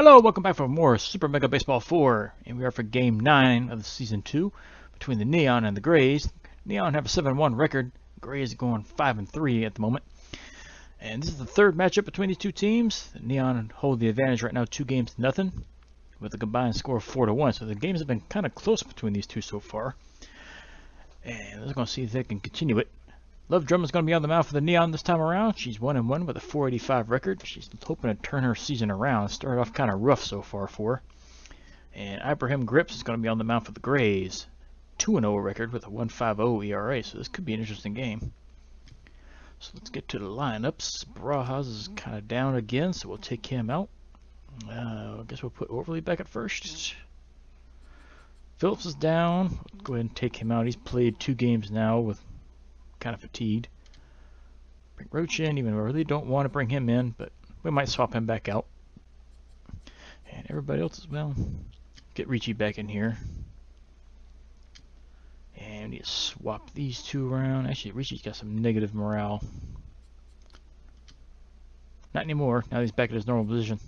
Hello, welcome back for more Super Mega Baseball 4, and we are for Game 9 of the Season 2 between the Neon and the Grays. Neon have a 7-1 record, Grays going 5-3 at the moment. And this is the third matchup between these two teams. The Neon hold the advantage right now 2-0 with a combined score of 4-1, so the games have been kind of close between these two so far. And let's go see if they can continue it. Love Drummond's going to be on the mound for the Neon this time around. She's 1-1 with a 485 record. She's hoping to turn her season around. Started off kind of rough so far for her. And Ibrahim Grips is going to be on the mound for the Grays. 2-0 record with a 1.50 ERA, so this could be an interesting game. So let's get to the lineups. Barajas is kind of down again, so we'll take him out. I guess we'll put Overly back at first. Phillips is down. We'll go ahead and take him out. He's played 2 games now with kind of fatigued. Bring Roach in, even though I really don't want to bring him in, but we might swap him back out. And everybody else as well. Get Ricci back in here. And we need to swap these two around. Actually, Ricci's got some negative morale. Not anymore. Now he's back at his normal position.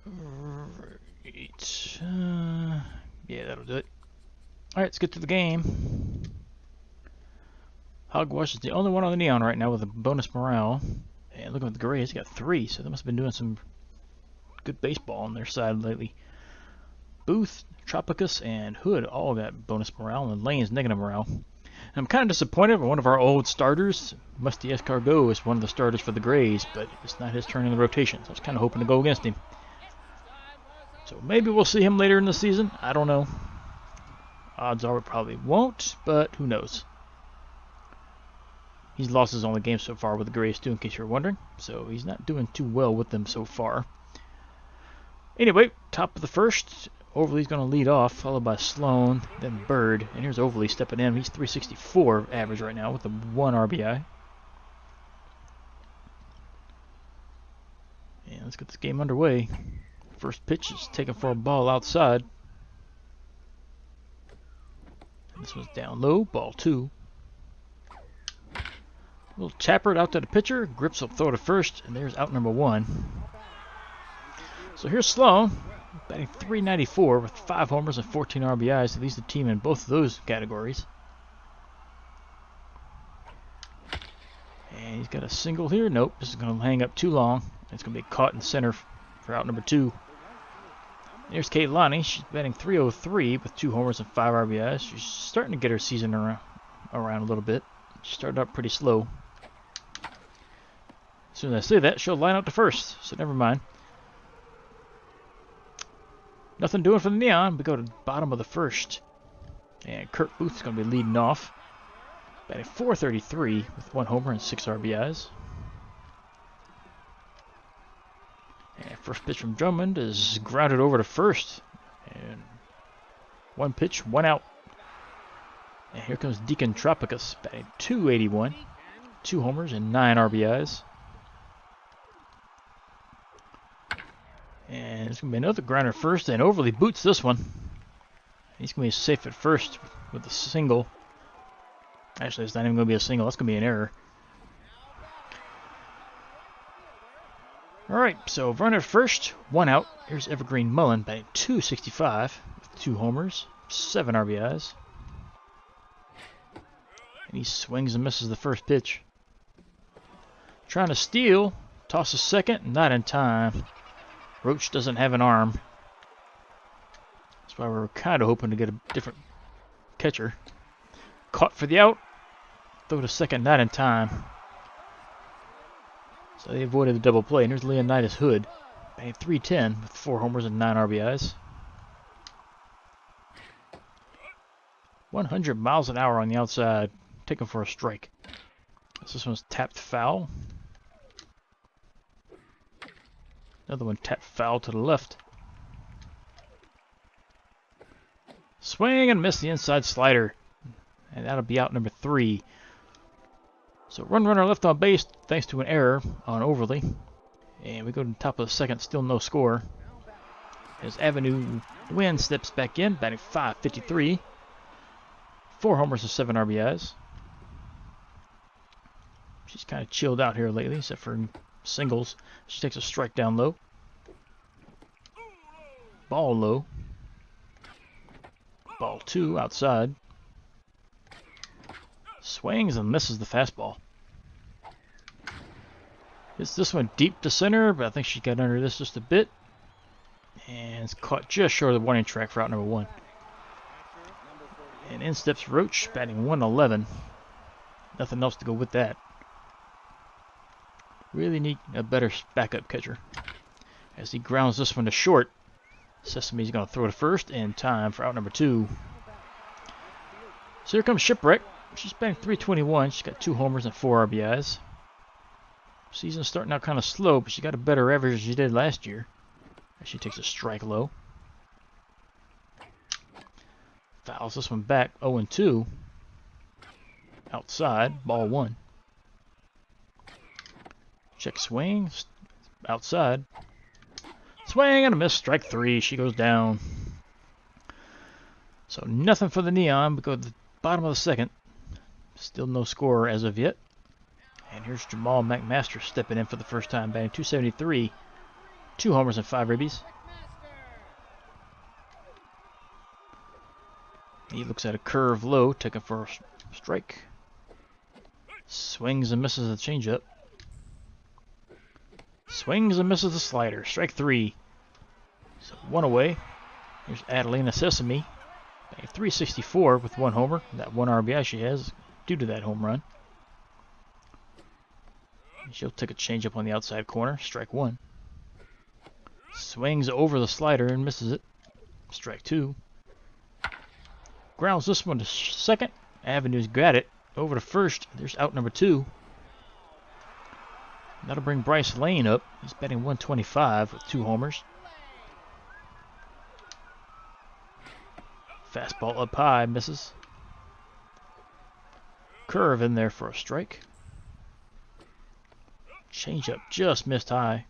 Right. Yeah, that'll do it. Alright, let's get to the game. Hogwash is the only one on the Neon right now with a bonus morale. And looking at the Grays, he got 3, so they must have been doing some good baseball on their side lately. Booth, Tropicus, and Hood all got bonus morale, and Lane's negative morale. And I'm kind of disappointed, but one of our old starters, Musty Escargot, is one of the starters for the Grays, but it's not his turn in the rotation, so I was kind of hoping to go against him. So maybe we'll see him later in the season. I don't know. Odds are we probably won't, but who knows. He's lost his only game so far with the Grays too, in case you're wondering. So he's not doing too well with them so far. Anyway, top of the first, Overly's going to lead off, followed by Sloan, then Bird. And here's Overly stepping in. He's 364 average right now with a 1 RBI. And let's get this game underway. First pitch is taken for a ball outside. This one's down low, ball 2. Little tapper out to the pitcher, Grips will throw to first, and there's out number 1. So here's Sloan, batting .394 with 5 homers and 14 RBIs. He leads the team in both of those categories. And he's got a single here. Nope, this is going to hang up too long. It's going to be caught in center for out number 2. There's Kaylani. She's batting .303 with 2 homers and 5 RBIs. She's starting to get her season around a little bit. She started out pretty slow. As soon as I say that, she'll line up to first, so never mind. Nothing doing for the Neon. We go to the bottom of the first. And Kurt Booth's going to be leading off. Batting .433 with 1 homer and 6 RBIs. And first pitch from Drummond is grounded over to first. And 1 pitch, 1 out. And here comes Deacon Tropicus, batting .281, 2 homers and 9 RBIs. And it's going to be another grounder first, and Overly boots this one. He's going to be safe at first with a single. Actually, it's not even going to be a single. That's going to be an error. Alright, so runner first, 1 out. Here's Evergreen Mullen, batting .265 with 2 homers, 7 RBIs. And he swings and misses the first pitch. Trying to steal, tosses second, not in time. Roach doesn't have an arm. That's why we're kind of hoping to get a different catcher. Caught for the out. Throw to second, not in time. So they avoided the double play. And here's Leonidas Hood, batting .310 with 4 homers and 9 RBIs. 100 miles an hour on the outside. Taken for a strike. So this one's tapped foul. Another one tapped foul to the left. Swing and miss the inside slider. And that'll be out number 3. So runner left on base thanks to an error on Overly. And we go to the top of the second, still no score. As Avenue Wynn steps back in, batting .553. 4 homers and 7 RBIs. She's kind of chilled out here lately, except for singles. She takes a strike down low. Ball low. Ball 2 outside. Swings and misses the fastball. Hits this one deep to center, but I think she got under this just a bit. And it's caught just short of the warning track for out number 1. And in steps Roach, batting 111. Nothing else to go with that. Really need a better backup catcher. As he grounds this one to short, Sesame's going to throw to first in time for out number 2. So here comes Shipwreck. She's batting 321. She's got 2 homers and 4 RBIs. Season's starting out kind of slow, but she got a better average than she did last year. As she takes a strike low. Fouls this one back 0-2. Outside, ball 1. Check swing, outside. Swing and a miss, strike 3. She goes down. So nothing for the Neon. We go to the bottom of the second. Still no score as of yet. And here's Jamal McMaster stepping in for the first time, batting 273. 2 homers and 5 ribbies. He looks at a curve low, taking for a strike. Swings and misses the changeup. Swings and misses the slider. Strike 3. So 1 away. Here's Adelina Sesame. 364 with 1 homer. That 1 RBI she has due to that home run. She'll take a changeup on the outside corner. Strike 1. Swings over the slider and misses it. Strike 2. Grounds this one to second. Avenue's got it. Over to first. There's out number 2. That'll bring Bryce Lane up. He's batting 125 with 2 homers. Fastball up high, misses. Curve in there for a strike. Changeup just missed high.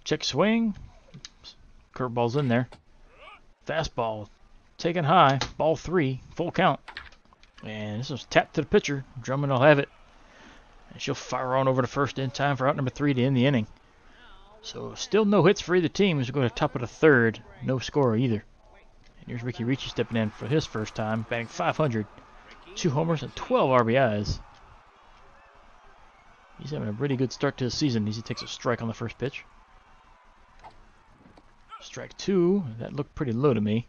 Check swing. Curveball's in there. Fastball taken high. Ball 3. Full count. And this was tapped to the pitcher. Drummond will have it. And she'll fire on over to first in time for out number 3 to end the inning. So still no hits for either team as we go to top of the third. No score either. And here's Ricky Ricci stepping in for his first time, batting 500. 2 homers and 12 RBIs. He's having a pretty good start to the season as he takes a strike on the first pitch. Strike 2. That looked pretty low to me.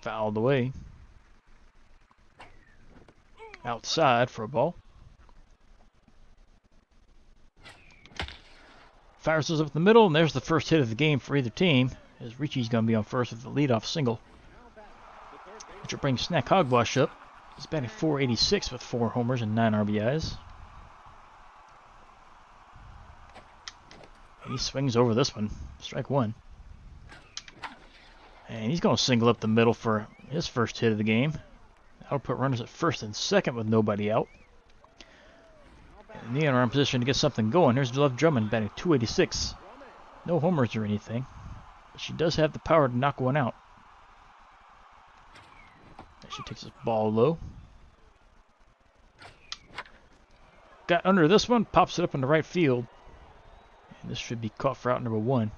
Fouled away. Outside for a ball. Fires this up the middle, and there's the first hit of the game for either team, as Ricci's going to be on first with the leadoff single. Which will bring Snack Hogwash up. He's batting 486 with 4 homers and 9 RBIs. And he swings over this one. Strike 1. And he's going to single up the middle for his first hit of the game. That'll put runners at first and second with nobody out. And Neon are in position to get something going. Here's Love Drummond batting 286. No homers or anything. But she does have the power to knock one out. She takes this ball low. Got under this one. Pops it up in the right field. And this should be caught for out number 1.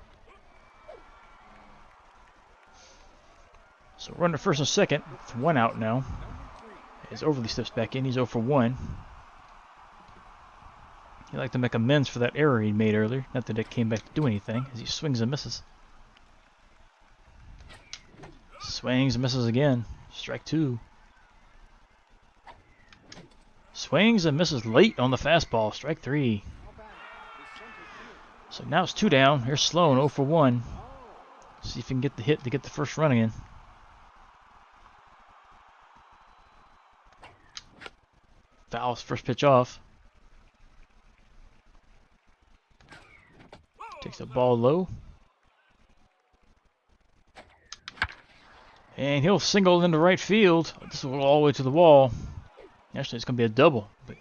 So runner first and second. With 1 out now. As Overly steps back in. He's 0 for 1. He'd like to make amends for that error he made earlier. Not that it came back to do anything, as he swings and misses. Swings and misses again. Strike 2. Swings and misses late on the fastball. Strike 3. So now it's 2 down. Here's Sloan 0 for 1. See if he can get the hit to get the first run in. Fouls first pitch off. Takes the ball low. And he'll single into right field. This will go all the way to the wall. Actually, it's going to be a double. But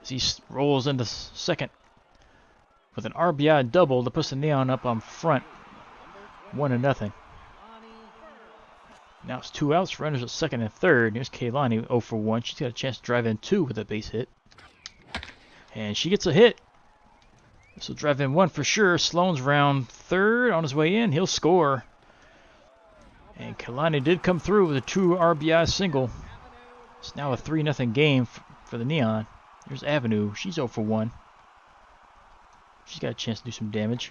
as he rolls into second with an RBI double that puts the Neon up on front. 1-0. Now it's 2 outs, runners at second and third. Here's Kaylani 0 for 1. She's got a chance to drive in 2 with a base hit. And she gets a hit. This will drive in 1 for sure. Sloan's round third on his way in. He'll score. And Kaylani did come through with a 2 RBI single. It's now a 3-0 game for the Neon. Here's Avenue. She's 0 for 1. She's got a chance to do some damage.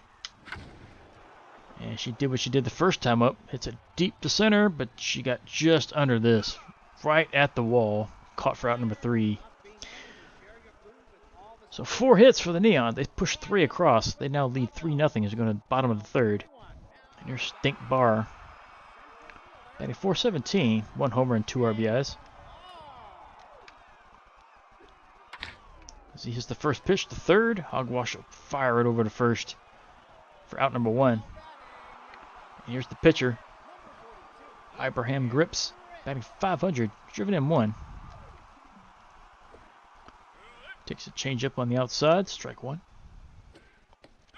And she did what she did the first time up. Hits it deep to center, but she got just under this. Right at the wall. Caught for out number 3. So 4 hits for the Neon. They pushed 3 across. They now lead 3-0 as we go to the bottom of the third. And here's Stink Bar. Batting .417. 1 homer and 2 RBIs. As he hits the first pitch to third, Hogwash will fire it over to first for out number 1. And here's the pitcher, Abraham Grips, batting .500, driven in 1. Takes a changeup on the outside, strike 1.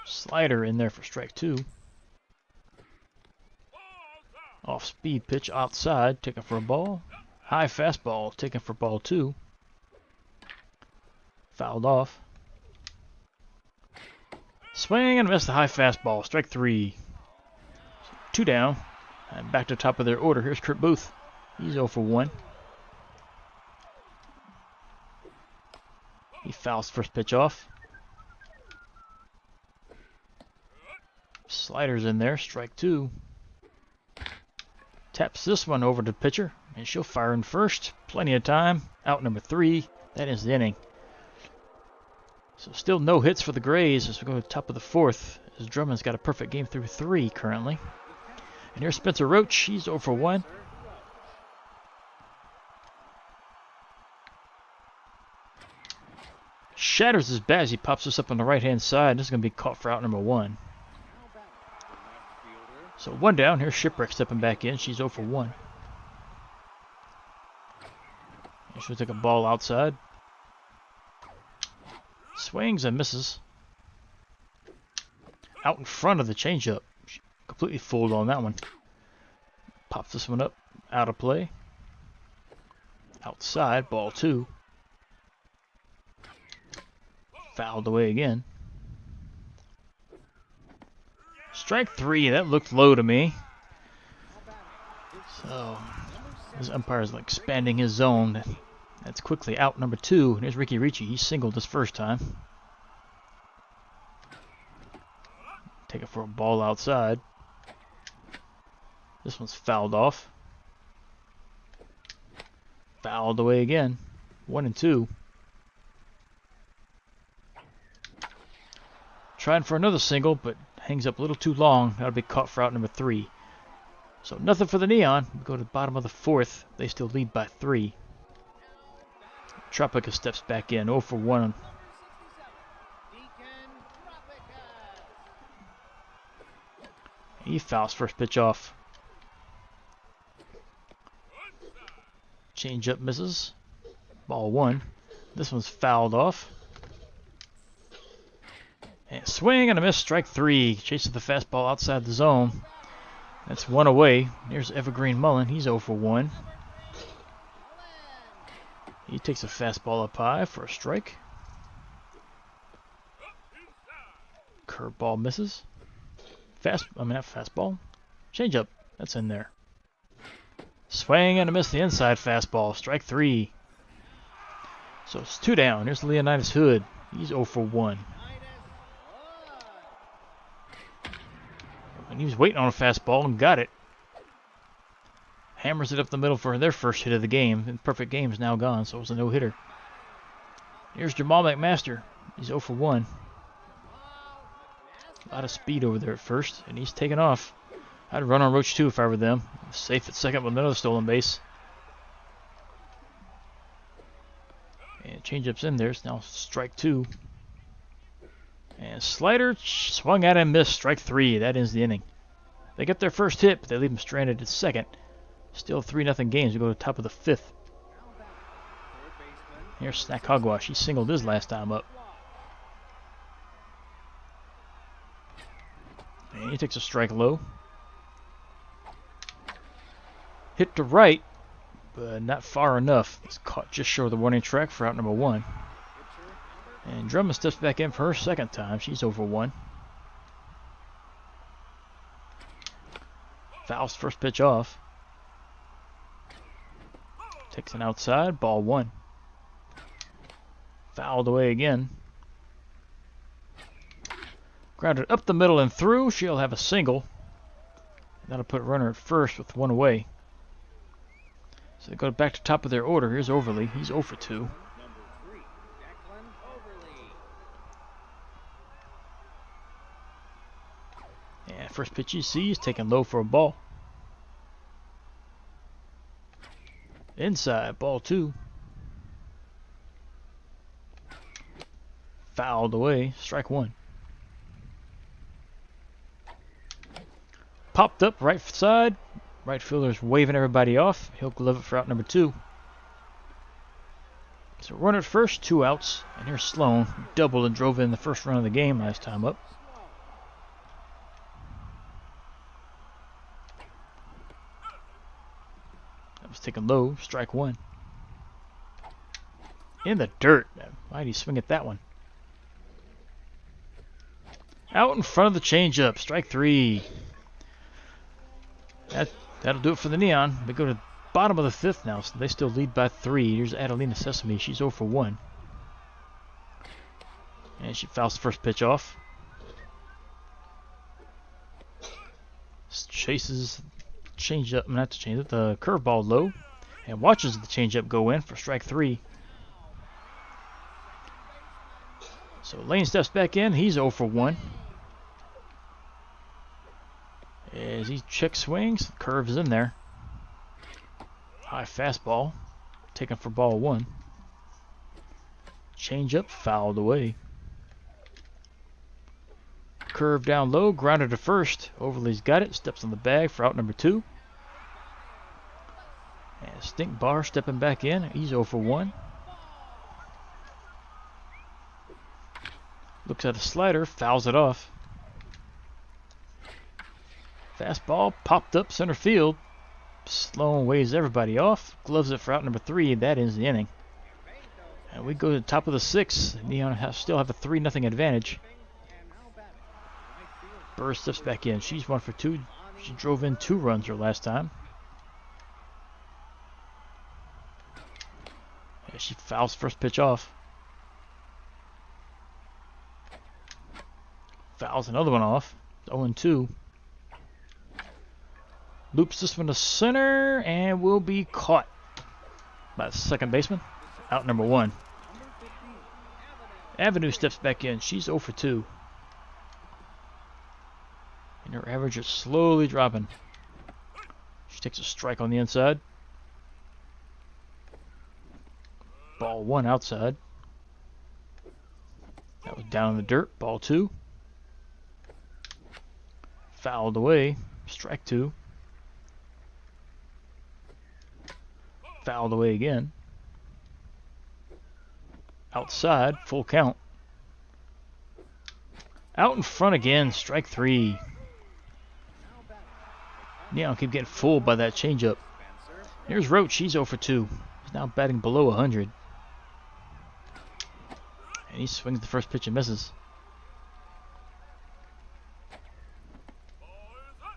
Slider in there for strike 2. Off speed pitch outside, taken for a ball. High fastball, taken for ball 2. Fouled off. Swing and miss the high fastball. Strike 3. 2 down. And back to the top of their order. Here's Kurt Booth. He's 0 for 1. He fouls first pitch off. Sliders in there. Strike 2. Taps this one over to the pitcher. And she'll fire in first. Plenty of time. Out number 3. That is the inning. So still no hits for the Grays as we go to the top of the 4th. As Drummond's got a perfect game through 3 currently. And here's Spencer Roach. He's 0 for 1. Shatters his bat as he pops this up on the right-hand side. This is going to be caught for out number 1. So 1 down. Here's Shipwreck stepping back in. She's 0 for 1. And she'll take a ball outside. Swings and misses. Out in front of the changeup. Completely fooled on that one. Pops this one up. Out of play. Outside. Ball 2. Fouled away again. Strike 3. That looked low to me. So, this umpire's like expanding his zone. That's quickly out number 2. Here's Ricky Ricci. He singled this first time. Take it for a ball outside. This one's fouled off. Fouled away again. 1 and 2. Trying for another single, but hangs up a little too long. That'll be caught for out number 3. So nothing for the Neon. We go to the bottom of the 4th. They still lead by 3. Tropica steps back in, 0 for 1. He fouls first pitch off. Change up misses. Ball 1. This one's fouled off. And swing and a miss, strike 3. Chases the fastball outside the zone. That's 1 away. There's Evergreen Mullen. He's 0 for 1. He takes a fastball up high for a strike. Curveball misses. Not fastball. Change up. That's in there. Swing and a miss the inside fastball. Strike 3. So it's 2 down. Here's Leonidas Hood. He's 0 for 1. And he was waiting on a fastball and got it. Hammers it up the middle for their first hit of the game. And perfect game is now gone, so it was a no-hitter. Here's Jamal McMaster. He's 0 for 1. A lot of speed over there at first, and he's taken off. I'd run on Roach too if I were them. Safe at second with another stolen base. And changeup's in there. It's now strike 2. And slider swung at and missed. Strike 3. That ends the inning. They get their first hit, but they leave him stranded at second. Still 3-0 games. We go to the top of the 5th. Here's Snack Hogwash. He singled his last time up. And he takes a strike low. Hit to right, but not far enough. It's caught just short of the warning track for out number 1. And Drummond steps back in for her second time. She's over 1. Fouls first pitch off. Takes an outside, ball 1. Fouled away again. Grounded up the middle and through. She'll have a single. That'll put runner at first with 1 away. So they go back to top of their order. Here's Overly. He's 0 for 2. And first pitch you see is taken low for a ball. Inside, ball 2. Fouled away, strike 1. Popped up right side. Right fielder's waving everybody off. He'll glove it for out number 2. So runner at first, 2 outs. And here's Sloan, who doubled and drove in the first run of the game last time up. That was taken low, strike 1. In the dirt. Why'd he swing at that one? Out in front of the changeup, strike 3. That'll do it for the Neon. They go to the bottom of the 5th now, so they still lead by 3. Here's Adelina Sesame. She's 0 for 1. And she fouls the first pitch off. Chases changeup, not to change it, the curveball low, and watches the changeup go in for strike 3. So Lane steps back in. He's 0 for 1. As he check swings, curves in there. High fastball, taken for ball 1. Changeup fouled away. Curve down low, grounded to first. Overly's got it, steps on the bag for out number 2. And Stink Bar stepping back in. He's 0 for 1. Looks at a slider, fouls it off. Fastball popped up center field. Sloan waves everybody off. Gloves it for out number 3. That ends the inning. And we go to the top of the 6th. Neon still have a 3-0 advantage. Burr steps back in. She's 1 for 2. She drove in 2 runs her last time. And she fouls first pitch off. Fouls another one off. 0-2. Loops this one to center and will be caught by the second baseman. Out number 1. Avenue steps back in. She's 0 for 2. And her average is slowly dropping. She takes a strike on the inside. Ball 1 outside. That was down in the dirt. Ball 2. Fouled away. Strike 2. Fouled away again. Outside, full count. Out in front again, strike 3. Neon keep getting fooled by that changeup. Here's Roach, he's 0 for 2. He's now batting below 100. And he swings the first pitch and misses.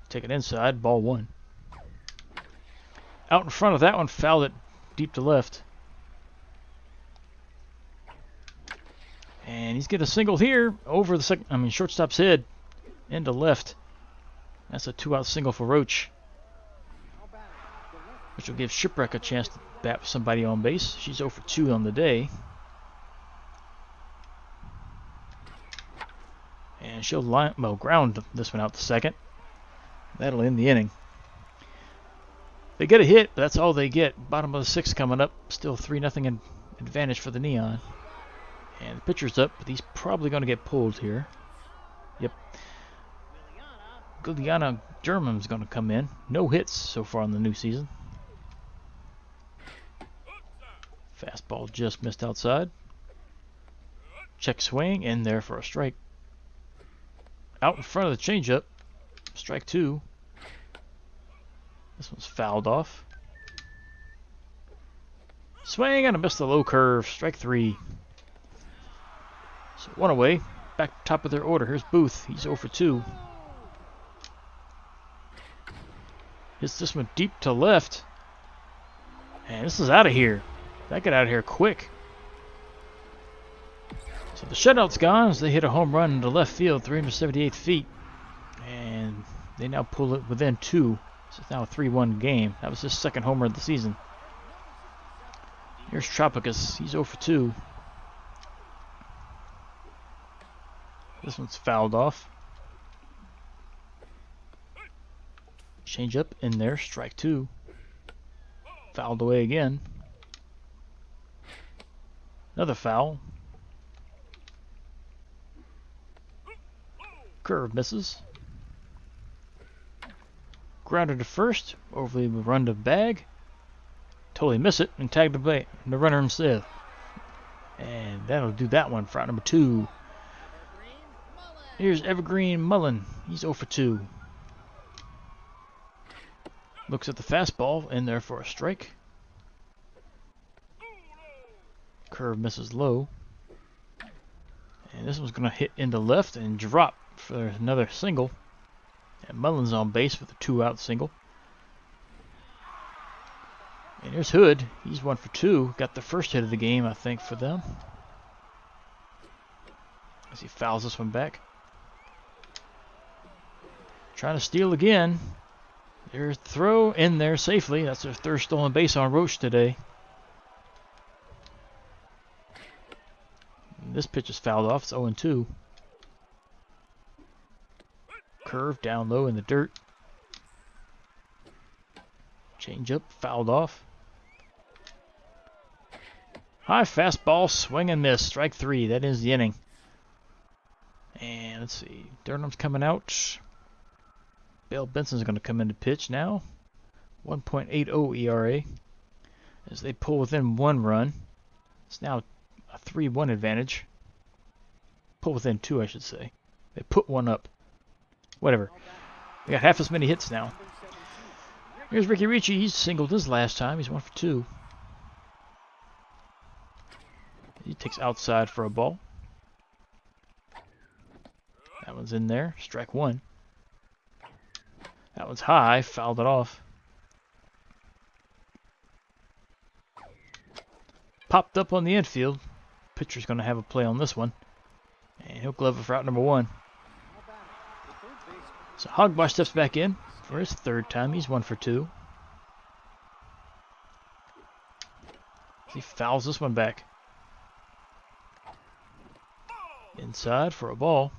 Take it inside, ball 1. Out in front of that one, fouled it deep to left. And he's getting a single here over the shortstop's head into left. That's a 2-out single for Roach, which will give Shipwreck a chance to bat with somebody on base. She's 0 for 2 on the day. And she'll ground this one out to second. That'll end the inning. They get a hit, but that's all they get. Bottom of the 6th coming up. Still 3-0 advantage for the Neon. And the pitcher's up, but he's probably going to get pulled here. Yep. Guliana German's going to come in. No hits so far in the new season. Fastball just missed outside. Check swing, in there for a strike. Out in front of the changeup. Strike 2. This one's fouled off. Swing and a miss the low curve. Strike 3. So 1 away. Back top of their order. Here's Booth. He's 0 for 2. Hits this one deep to left. And this is out of here. That got out of here quick. So the shutout's gone as they hit a home run into left field, 378 feet. And they now pull it within 2. So it's now a 3-1 game. That was his second homer of the season. Here's Tropicus. He's 0 for 2. This one's fouled off. Change up in there. Strike 2. Fouled away again. Another foul. Curve misses. Grounded to first. Overly run to bag. Totally miss it and tag the runner instead. And that'll do that one for out number 2. Here's Evergreen Mullen. He's 0 for 2. Looks at the fastball in there for a strike. Curve misses low. And this one's going to hit into left and drop for another single. And Mullen's on base with a 2-out single. And here's Hood. He's 1 for 2. Got the first hit of the game, I think, for them. As he fouls this one back. Trying to steal again. There's the throw in there safely. That's their third stolen base on Roach today. And this pitch is fouled off. It's 0-2. Curve down low in the dirt. Change up, fouled off. High fastball, swing and miss. Strike 3. That is the inning. And let's see. Durham's coming out. Bill Benson's going to come in to pitch now. 1.80 ERA. As they pull within 1 run. It's now a 3-1 advantage. Pull within 2, I should say. They put 1 up. Whatever. They got half as many hits now. Here's Ricky Ricci. He's singled his last time. He's 1 for 2. He takes outside for a ball. That one's in there. Strike 1. That one's high. Fouled it off. Popped up on the infield. Pitcher's going to have a play on this one. And he'll glove it for out number 1. So Hogbosh steps back in for his 3rd time. He's 1 for 2. He fouls this one back. Inside for a ball.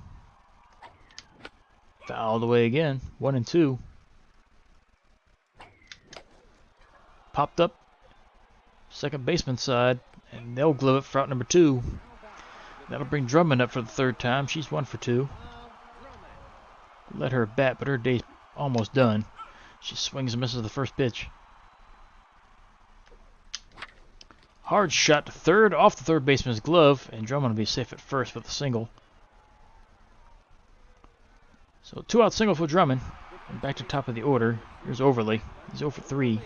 Fouled away again. 1-2. Popped up. Second baseman side. And they'll glove it for out number 2. That'll bring Drummond up for the 3rd time. She's 1 for 2. Let her bat, but her day's almost done. She swings and misses the first pitch. Hard shot to third, off the third baseman's glove, and Drummond will be safe at first with a single. So 2-out single for Drummond. And back to top of the order. Here's Overly. He's 0 for 3.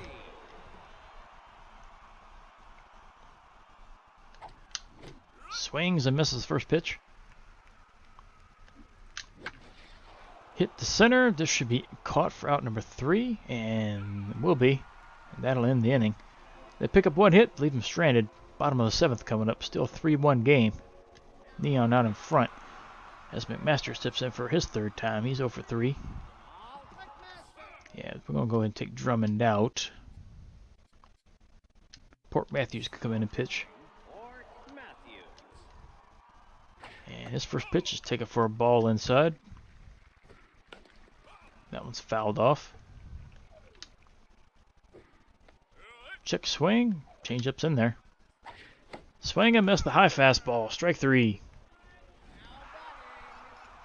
Swings and misses the first pitch. Hit the center. This should be caught for out number 3, and will be. And that'll end the inning. They pick up 1 hit, leave them stranded. Bottom of the 7th coming up. Still a 3-1 game. Neon out in front. As McMaster steps in for his 3rd time. He's 0 for 3. Yeah, we're going to go ahead and take Drummond out. Port Matthews could come in and pitch. And his first pitch is taken for a ball inside. That one's fouled off. Check swing. Change-up's in there. Swing and miss the high fastball. Strike 3.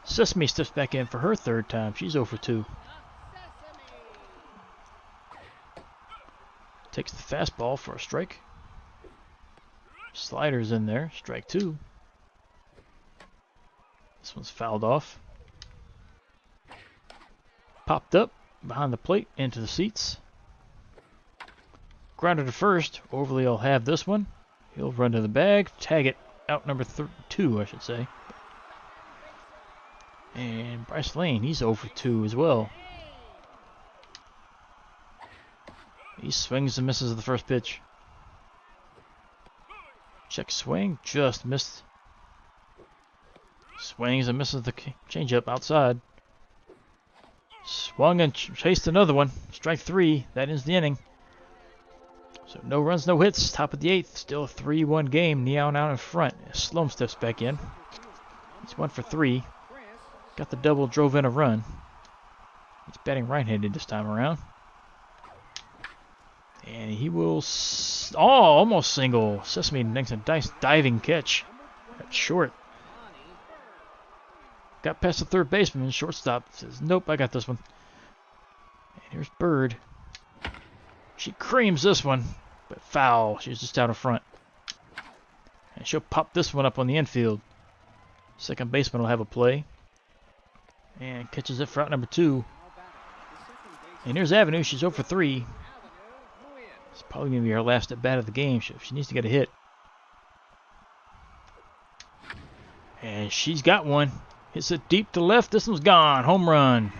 Sesame steps back in for her 3rd time. She's 0 for 2. Takes the fastball for a strike. Slider's in there. Strike 2. This one's fouled off. Popped up behind the plate into the seats. Grounded to first. Overly will have this one. He'll run to the bag. Tag it out number 2, I should say. And Bryce Lane, he's 0 for 2 as well. He swings and misses the first pitch. Check swing, just missed. Swings and misses the changeup outside. Swung and chased another one. Strike 3. That ends the inning. So no runs, no hits. Top of the 8th. Still a 3-1 game. Neon out in front. Sloan steps back in. He's 1 for 3. Got the double, drove in a run. He's batting right-handed this time around. And he will... almost single. Sesame makes a nice diving catch. That's short. Got past the third baseman. Shortstop says, nope, I got this one. And here's Bird. She creams this one, but foul. She's just out in front. And she'll pop this one up on the infield. Second baseman will have a play. And catches it for out number 2. And here's Avenue. She's 0 for 3. It's probably going to be her last at bat of the game. She needs to get a hit. And she's got one. Hits it deep to left. This one's gone. Home run.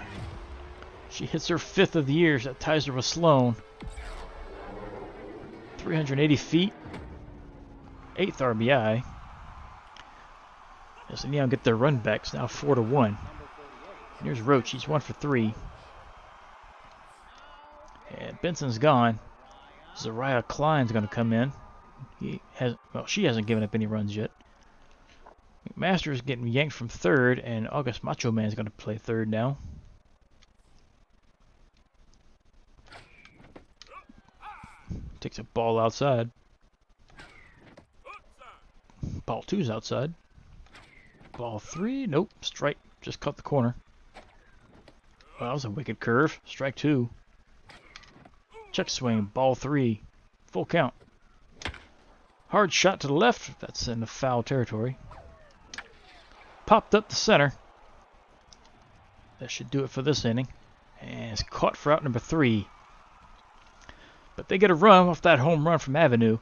She hits her 5th of the year. That ties her with Sloan. 380 feet. 8th RBI. As the Neon get their run backs now 4-1. And here's Roach. He's 1 for 3. And Benson's gone. Zariah Klein's going to come in. She hasn't given up any runs yet. McMaster's getting yanked from third, and August Macho Man's going to play third now. Takes a ball outside. Ball 2's outside. Ball 3, nope, strike. Just caught the corner. Well, that was a wicked curve. Strike 2. Check swing, ball 3. Full count. Hard shot to the left. That's in the foul territory. Popped up the center. That should do it for this inning. And it's caught for out number 3. But they get a run off that home run from Avenue.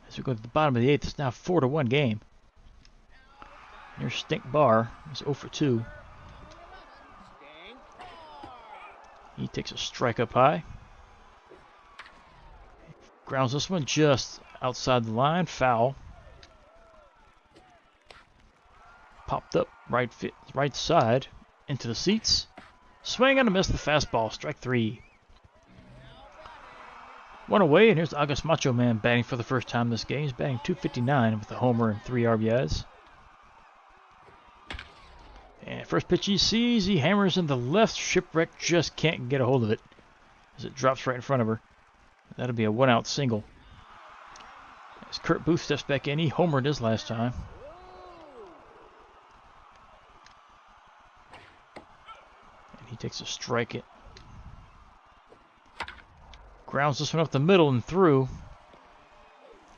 As we go to the bottom of the 8th, it's now 4-1 game. Here's Stink Bar. He's 0 for 2. He takes a strike up high. Grounds this one just outside the line. Foul. Popped up right side into the seats. Swing and a miss the fastball. Strike 3. One away, and here's August Macho Man batting for the first time this game. He's batting .259 with a homer and 3 RBIs. And first pitch he sees, he hammers in the left. Shipwreck just can't get a hold of it as it drops right in front of her. That'll be a 1-out single. As Kurt Booth steps back in, he homered his last time. And he takes a strike it. Grounds this one up the middle and through.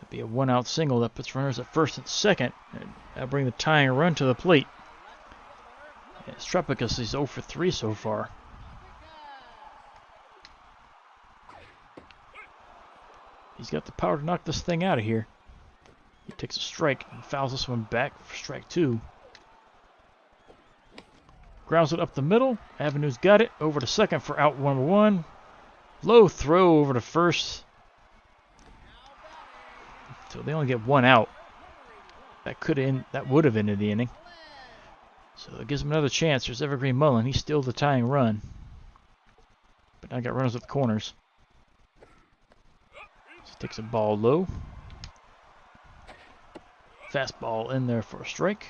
That'll be a 1-out single. That puts runners at first and second. And that'll bring the tying run to the plate. And Strepicus is 0 for 3 so far. He's got the power to knock this thing out of here. He takes a strike and fouls this one back for strike 2. Grounds it up the middle. Avenue's got it. Over to second for out 1-1. Low throw over to first. So they only get 1 out. That would have ended the inning. So it gives him another chance. There's Evergreen Mullen. He's still the tying run. But now I got runners at the corners. So takes a ball low. Fastball in there for a strike.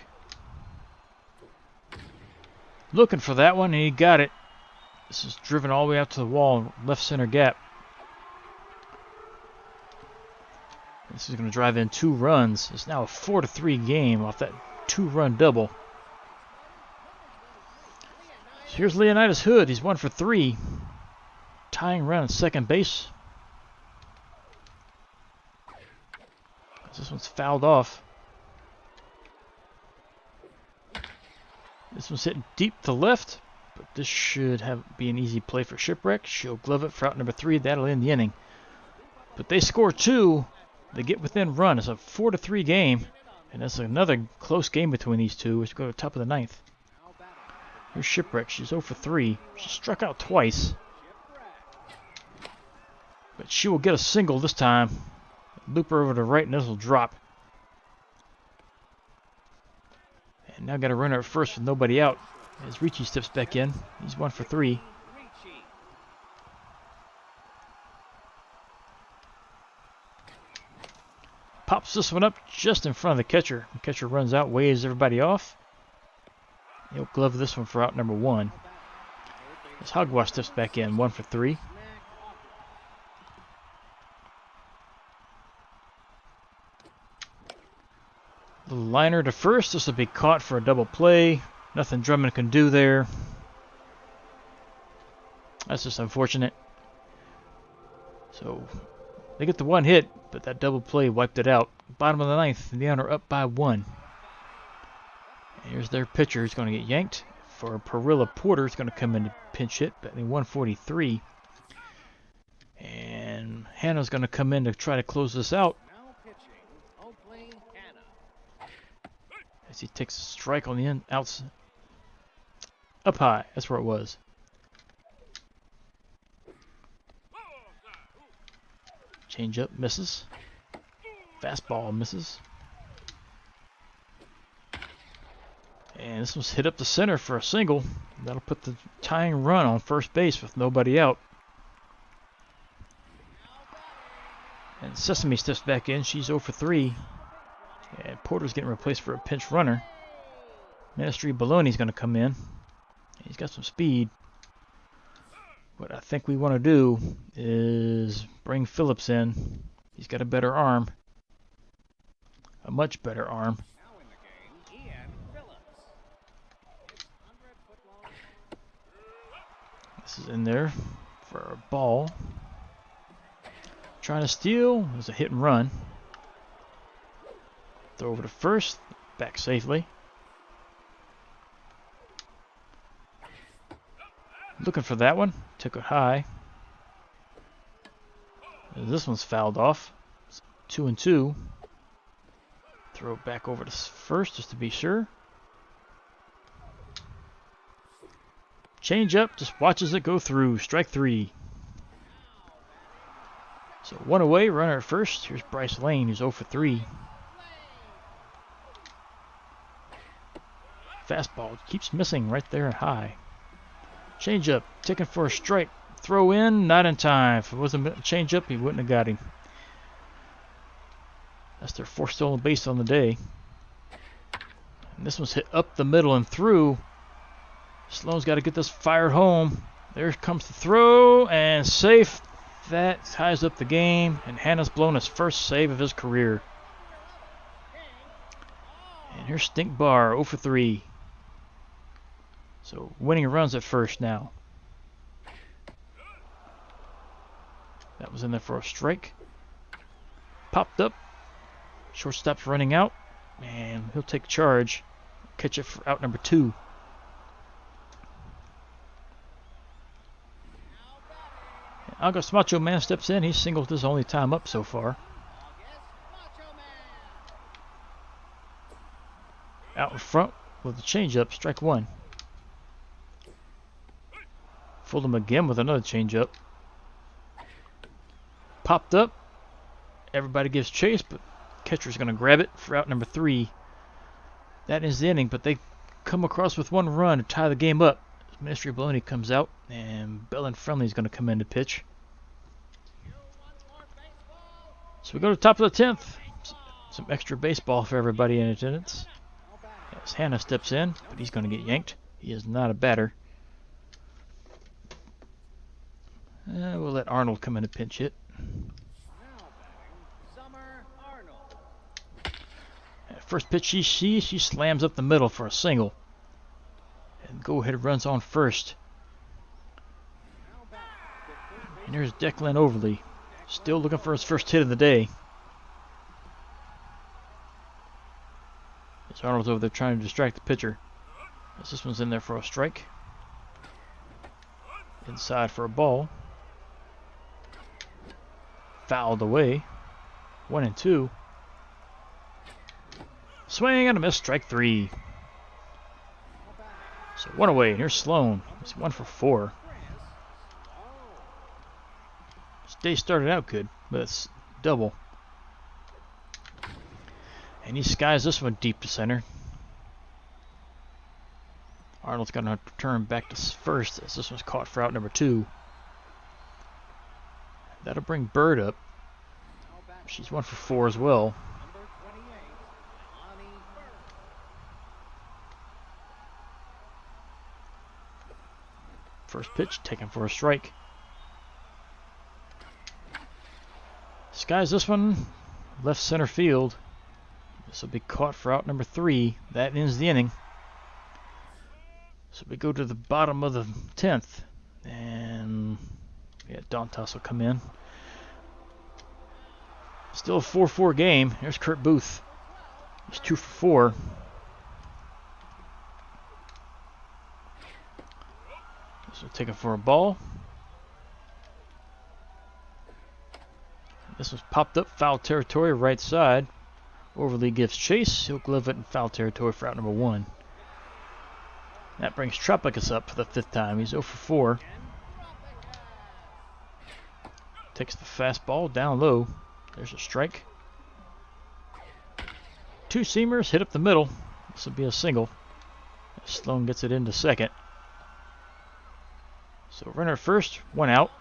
Looking for that one, and he got it. This is driven all the way out to the wall, left center gap. This is going to drive in 2 runs. It's now a 4-3 game off that 2-run double. So here's Leonidas Hood. He's 1 for 3. Tying run at second base. This one's fouled off. This one's hitting deep to left, but this should be an easy play for Shipwreck. She'll glove it for out number 3. That'll end the inning. but they score 2. They get within run. It's a 4-3 game, and it's another close game between these two. Let's go to the top of the ninth. Here's Shipwreck. She's 0 for 3. She struck out twice, but she will get a single this time. Loop her over to right, and this will drop. And now got a runner at first with nobody out. As Ricci steps back in, he's 1 for 3. Pops this one up just in front of the catcher. The catcher runs out, waves everybody off. He'll glove this one for out number 1. As Hogwash steps back in, 1 for 3. Little liner to first. This will be caught for a double play. Nothing Drummond can do there. That's just unfortunate. So they get the 1 hit, but that double play wiped it out. Bottom of the ninth, and the Neon are up by 1. And here's their pitcher who's going to get yanked. For Perilla Porter, is going to come in to pinch hit, batting 143. And Hannah's going to come in to try to close this out. As he takes a strike on the end, outside. Up high, that's where it was. Change up, misses. Fastball misses. And this one's hit up the center for a single. That'll put the tying run on first base with nobody out. And Sesame steps back in. She's 0 for 3. And Porter's getting replaced for a pinch runner. Ministry Baloney's going to come in. He's got some speed. What I think we want to do is bring Phillips in. He's got a better arm. A much better arm. This is in there for a ball. Trying to steal. There's a hit and run. Throw over to first. Back safely. Looking for that one. Took it high. This one's fouled off. 2-2. Throw it back over to first just to be sure. Change up. Just watches it go through. Strike 3. So 1 away. Runner at first. Here's Bryce Lane, who's 0 for 3. Fastball keeps missing right there high. Change up, taking for a strike. Throw in, not in time. If it wasn't a change up, he wouldn't have got him. That's their 4th stolen base on the day. And this one's hit up the middle and through. Sloan's got to get this fired home. There comes the throw, and safe. That ties up the game, and Hannah's blown his first save of his career. And here's Stink Bar, 0 for 3. So winning runs at first now. That was in there for a strike. Popped up. Shortstop's running out. And he'll take charge. Catch it for out number 2. And August Macho Man steps in. He's singled his only time up so far. Out in front with the changeup, strike 1. Fooled him again with another changeup. Popped up. Everybody gives chase, but catcher's going to grab it for out number 3. That is the inning, but they come across with 1 run to tie the game up. Ministry Baloney comes out, and Bellin Friendly is going to come in to pitch. So we go to the top of the 10th. Some extra baseball for everybody in attendance. As Hannah steps in, but he's going to get yanked. He is not a batter. We'll let Arnold come in and pinch hit. First pitch she sees, she slams up the middle for a single. And go-ahead runs on first. And there's Declan Overly. Still looking for his first hit of the day. As Arnold's over there trying to distract the pitcher. As this one's in there for a strike. Inside for a ball. Fouled away. 1-2. Swing and a miss. Strike 3. So 1 away. And here's Sloan. He's 1 for 4. This day started out good, but it's double. And he skies this one deep to center. Arnold's going to have to turn back to first as this one's caught for out number 2. That'll bring Bird up. She's 1 for 4 as well. First pitch taken for a strike. Skies this one left center field. This will be caught for out number 3. That ends the inning. So we go to the bottom of the 10th. And yeah, Dantas will come in. Still a 4-4 game. Here's Kurt Booth. He's 2 for 4. This will take it for a ball. This was popped up foul territory, right side. Overly gives chase. He'll glove it in foul territory for out number 1. That brings Tropicus up for the 5th time. He's 0 for 4. Takes the fastball down low. There's a strike. 2 seamers hit up the middle. This will be a single. Sloan gets it into second. So runner at first, 1 out.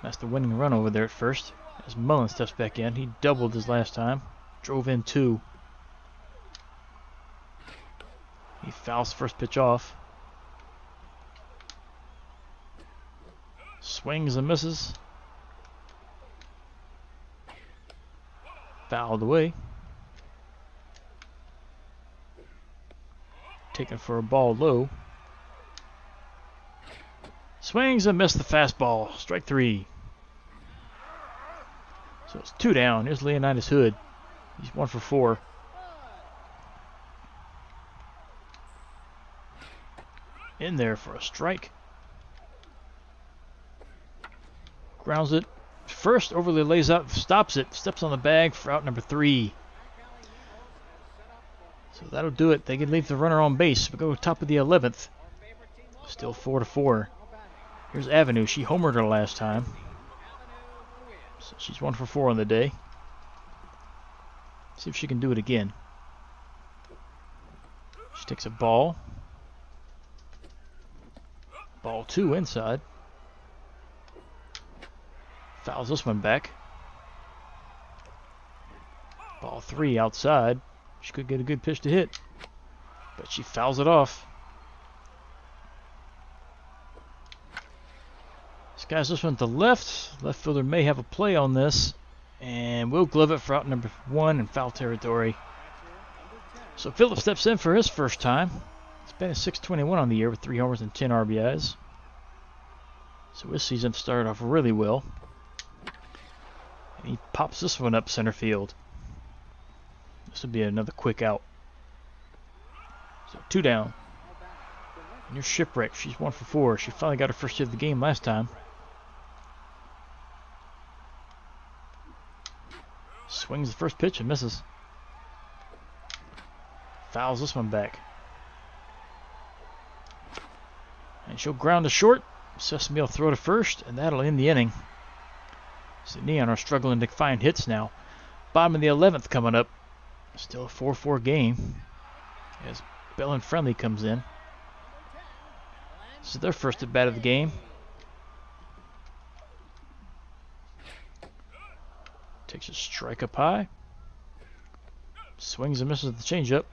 That's the winning run over there at first. As Mullen steps back in, he doubled his last time. Drove in 2. He fouls the first pitch off. Swings and misses. Fouled away. Taken for a ball low. Swings and missed the fastball. Strike 3. So it's 2 down. Here's Leonidas Hood. He's 1 for 4. In there for a strike. Grounds it. First, Overly lays out, stops it, steps on the bag for out number 3. So that'll do it. They can leave the runner on base. We go top of the 11th. Still 4-4. Here's Avenue. She homered her last time. So she's 1 for 4 on the day. See if she can do it again. She takes a ball. Ball 2 inside. Fouls this one back. Ball 3 outside. She could get a good pitch to hit, but she fouls it off. Skies this one to left. Left fielder may have a play on this, and we'll glove it for out number 1 in foul territory. So Phillips steps in for his first time. It's been a .621 on the year with 3 homers and 10 RBIs. So his season started off really well. And he pops this one up center field. This will be another quick out. So 2 down. And you're Shipwreck. She's 1 for 4. She finally got her first hit of the game last time. Swings the first pitch and misses. Fouls this one back. And she'll ground to short. Sesame will throw to first, and that'll end the inning. So Neon are struggling to find hits now. Bottom of the 11th coming up. Still a 4-4 game. As Bell and Friendly comes in. This is their first at bat of the game. Takes a strike up high. Swings and misses the changeup.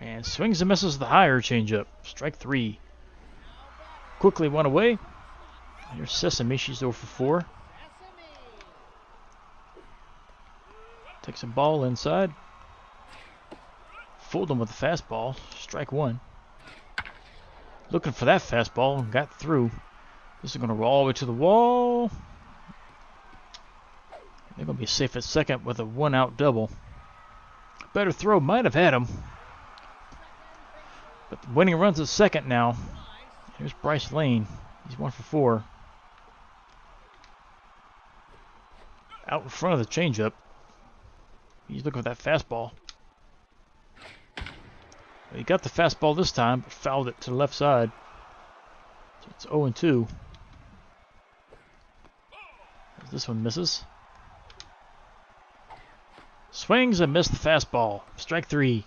And swings and misses the higher changeup. Strike 3. Quickly 1 away. Here's Sesame. She's 0 for 4. Takes a ball inside. Fooled him with the fastball. Strike 1. Looking for that fastball and got through. This is going to roll all the way to the wall. They're going to be safe at second with a 1-out double. Better throw might have had him. But the winning runs at second now. Here's Bryce Lane. He's 1 for 4. out in front of the changeup. He's looking for that fastball. He got the fastball this time, but fouled it to the left side. So it's 0-2. As this one misses. Swings and missed the fastball. Strike 3.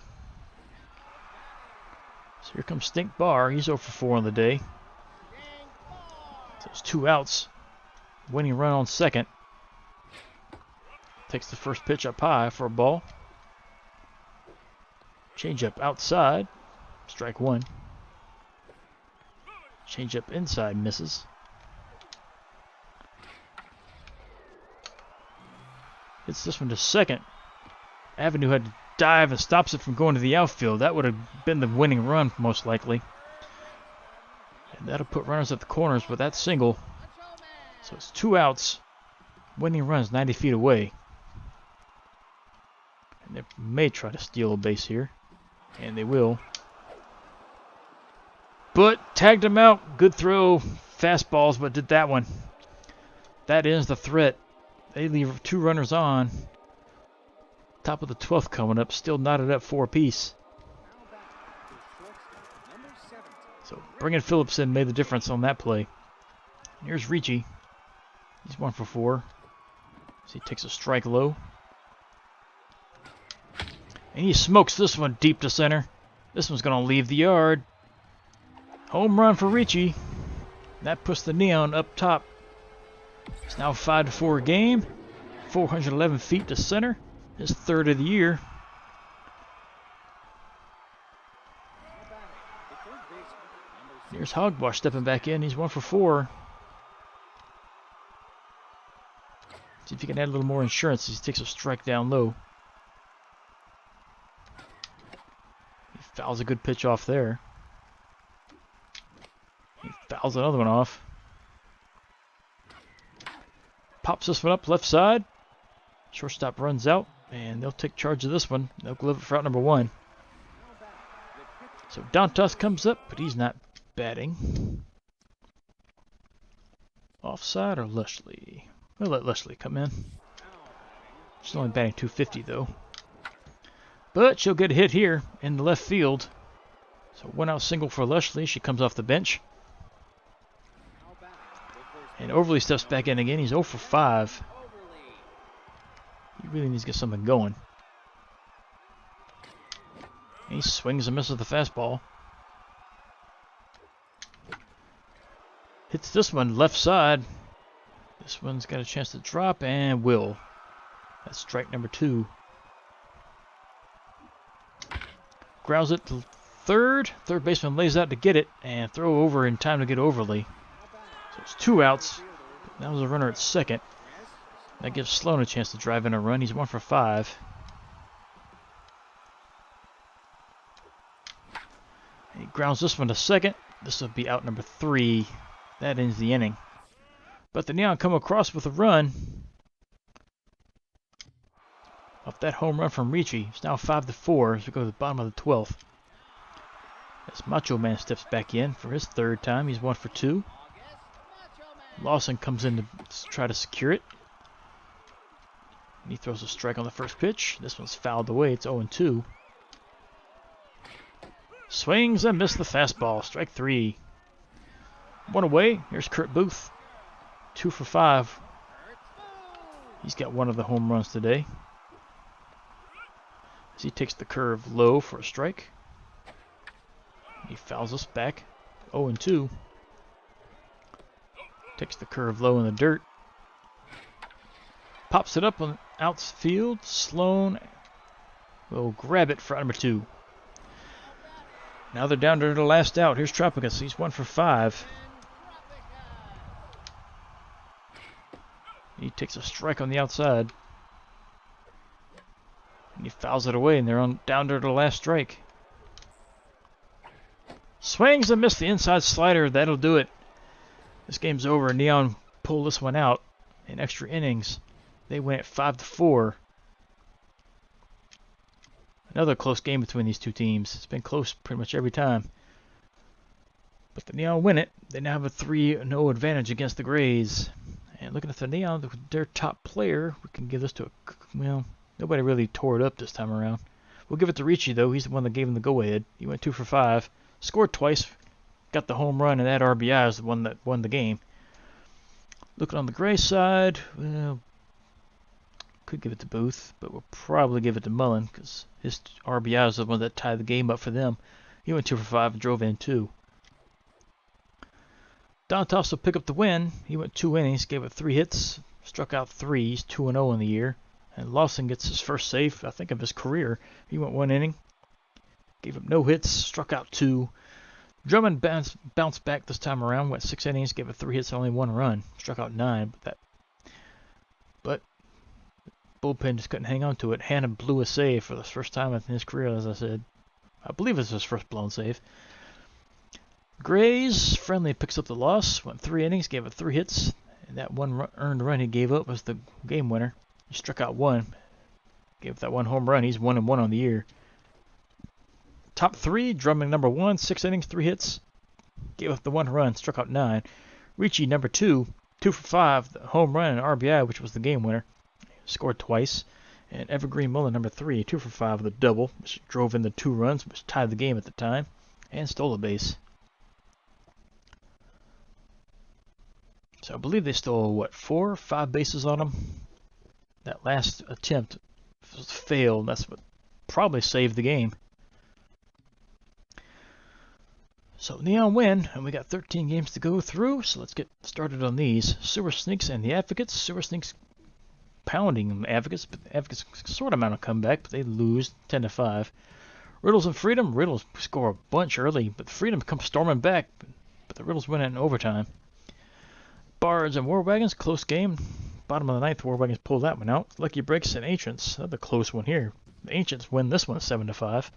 So here comes Stink Bar. He's 0 for 4 on the day. So it's 2 outs. Winning run on second. Takes the first pitch up high for a ball. Changeup outside. Strike 1. Changeup inside misses. Hits this one to second. Avenue had to dive and stops it from going to the outfield. That would have been the winning run, most likely. And that'll put runners at the corners with that single. So it's 2 outs. Winning run's 90 feet away. And they may try to steal a base here. And they will. But tagged him out. Good throw. Fastballs, but did that one. That ends the threat. They leave 2 runners on. Top of the 12th coming up. Still knotted up 4 apiece. So bringing Phillips in made the difference on that play. Here's Ricci. He's 1 for 4. So he takes a strike low. And he smokes this one deep to center. This one's going to leave the yard. Home run for Ricci. That puts the Neon up top. It's now 5-4 game. 411 feet to center. His 3rd of the year. Here's Hogwash stepping back in. He's 1 for 4. See if he can add a little more insurance as he takes a strike down low. He fouls a good pitch off there. He fouls another one off. Pops this one up left side. Shortstop runs out, and they'll take charge of this one. They'll glove it for out number 1. So Dantas comes up, but he's not batting. Offside or Leslie? We'll let Leslie come in. She's only batting .250 though. But she'll get a hit here in the left field. So 1 out single for Leslie. She comes off the bench. And Overly steps back in again. He's 0 for 5. He really needs to get something going. And he swings and misses the fastball. Hits this one left side. This one's got a chance to drop and will. That's strike number 2. Grounds it to third. Third baseman lays out to get it and throw over in time to get Overly. So it's 2 outs. That was a runner at second. That gives Sloan a chance to drive in a run. He's 1 for 5. He grounds this one to second. This will be out number 3. That ends the inning. But the Neon come across with a run. Off that home run from Ricci. It's now 5-4 as we go to the bottom of the 12th. As Macho Man steps back in for his 3rd time. He's 1 for 2. Lawson comes in to try to secure it. And he throws a strike on the first pitch. This one's fouled away. It's 0-2. Swings and missed the fastball. Strike 3. 1 away. Here's Kurt Booth. 2 for 5. He's got 1 of the home runs today. As he takes the curve low for a strike. He fouls us back. 0-2. Takes the curve low in the dirt. Pops it up on outfield. Sloan will grab it for out number 2. Now they're down to the last out. Here's Tropicus. He's 1 for 5. He takes a strike on the outside. And he fouls it away, and they're down to the last strike. Swings and missed the inside slider. That'll do it. This game's over. Neon pull this one out in extra innings. They win at 5-4. Another close game between these two teams. It's been close pretty much every time. But the Neon win it. They now have a 3-0 advantage against the Grays. And And looking at the Neon, their top player, we can give this to well, nobody really tore it up this time around. We'll give it to Ricci, though. He's the one that gave him the go-ahead. He went 2 for 5, scored twice, got the home run, and that RBI is the one that won the game. Looking on the Gray side, well, could give it to Booth, but we'll probably give it to Mullen because his RBI is the one that tied the game up for them. He went 2 for 5 and drove in 2. Dontos will pick up the win. He went 2 innings, gave up 3 hits, struck out 3. He's 2-0 in the year. And Lawson gets his first save, I think, of his career. He went 1 inning, gave up no hits, struck out 2. Drummond bounced back this time around, went 6 innings, gave up 3 hits, only 1 run, struck out 9. But bullpen just couldn't hang on to it. Hanna blew a save for the first time in his career, as I said. I believe it's his first blown save. Grays, Friendly picks up the loss, went 3 innings, gave up 3 hits, and that 1 earned run he gave up was the game winner. He struck out 1, gave up that 1 home run. He's 1-1 on the year. Top 3, Drummond number 1, 6 innings, 3 hits, gave up the 1 run, struck out 9. Ricci number 2, 2 for 5, the home run and RBI, which was the game winner, scored twice. And Evergreen Mullen number 3, 2 for 5 with a double, which drove in the 2 runs, which tied the game at the time, and stole a base. So I believe they stole, 4 or 5 bases on him? That last attempt failed. That's what probably saved the game. So Neon win, and we got 13 games to go through, so let's get started on these. Sewer Sneaks and the Advocates. Sewer Sneaks pounding the Advocates, but the Advocates sort of mount a comeback, but they lose 10-5. Riddles and Freedom. Riddles score a bunch early, but Freedom comes storming back, but the Riddles win it in overtime. Bards and War Wagons, close game. Bottom of the 9th, War Wagons pull that one out. Lucky Breaks and Ancients, another close one here. The Ancients win this one 7-5.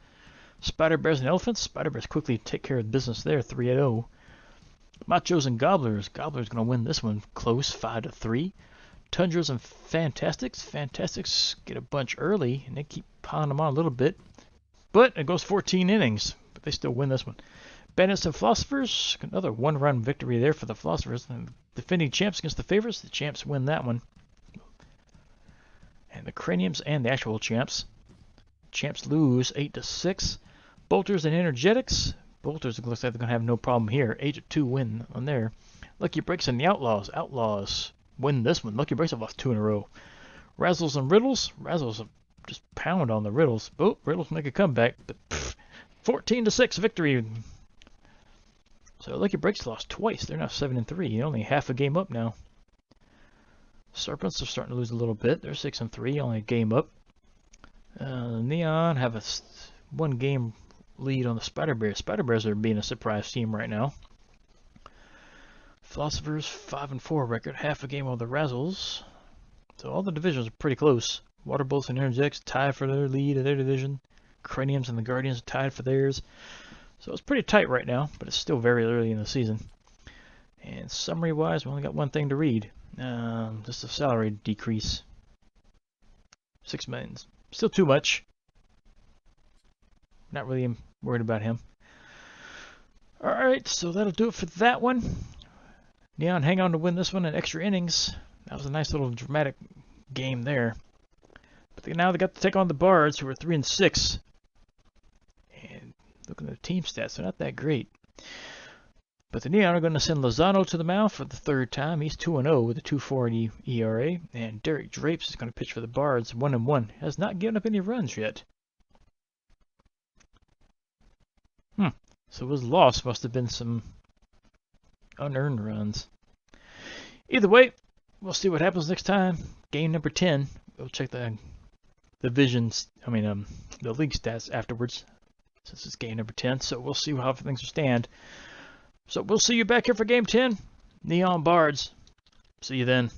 Spider Bears and Elephants. Spider Bears quickly take care of business there, 3-0. Machos and Gobblers. Gobblers going to win this one close, 5-3. Tundras and Fantastics. Fantastics get a bunch early, and they keep piling them on a little bit. But it goes 14 innings, but they still win this one. Bandits and Philosophers, another 1-run victory there for the Philosophers. And defending champs against the favorites, the champs win that one. And the Craniums and the actual champs. Champs lose 8-6. Bolters and Energetics. Bolters looks like they're going to have no problem here. 8-2 win on there. Lucky Breaks and the Outlaws. Outlaws win this one. Lucky Breaks have lost 2 in a row. Razzles and Riddles. Razzles just pound on the Riddles. Oh, Riddles make a comeback, but 14-6 victory. So Lucky Breaks lost twice. They're now 7-3. Only half a game up now. Serpents are starting to lose a little bit. They're 6-3, only a game up. Neon have a 1-game lead on the Spider Bears. Spider Bears are being a surprise team right now. Philosophers 5-4 record, half a game on the Razzles. So all the divisions are pretty close. Water Bolts and Energetics tied for their lead of their division. Craniums and the Guardians are tied for theirs. So it's pretty tight right now, but it's still very early in the season. And summary-wise, we only got one thing to read. Just a salary decrease. $6 million. Still too much. Not really worried about him. Alright, so that'll do it for that one. Neon hang on to win this one in extra innings. That was a nice little dramatic game there. But now they got to take on the Bards, who are 3-6. And looking at the team stats, they're not that great. But the Neon are going to send Lozano to the mound for the 3rd time. He's 2-0 with a 2.40 ERA. And Derek Drapes is going to pitch for the Bards, 1-1. Has not given up any runs yet. So his loss must have been some unearned runs. Either way, we'll see what happens next time. Game number 10. We'll check the divisions, the league stats afterwards, since it's game number 10. So we'll see how things will stand. So we'll see you back here for game 10. Neon Bards. See you then.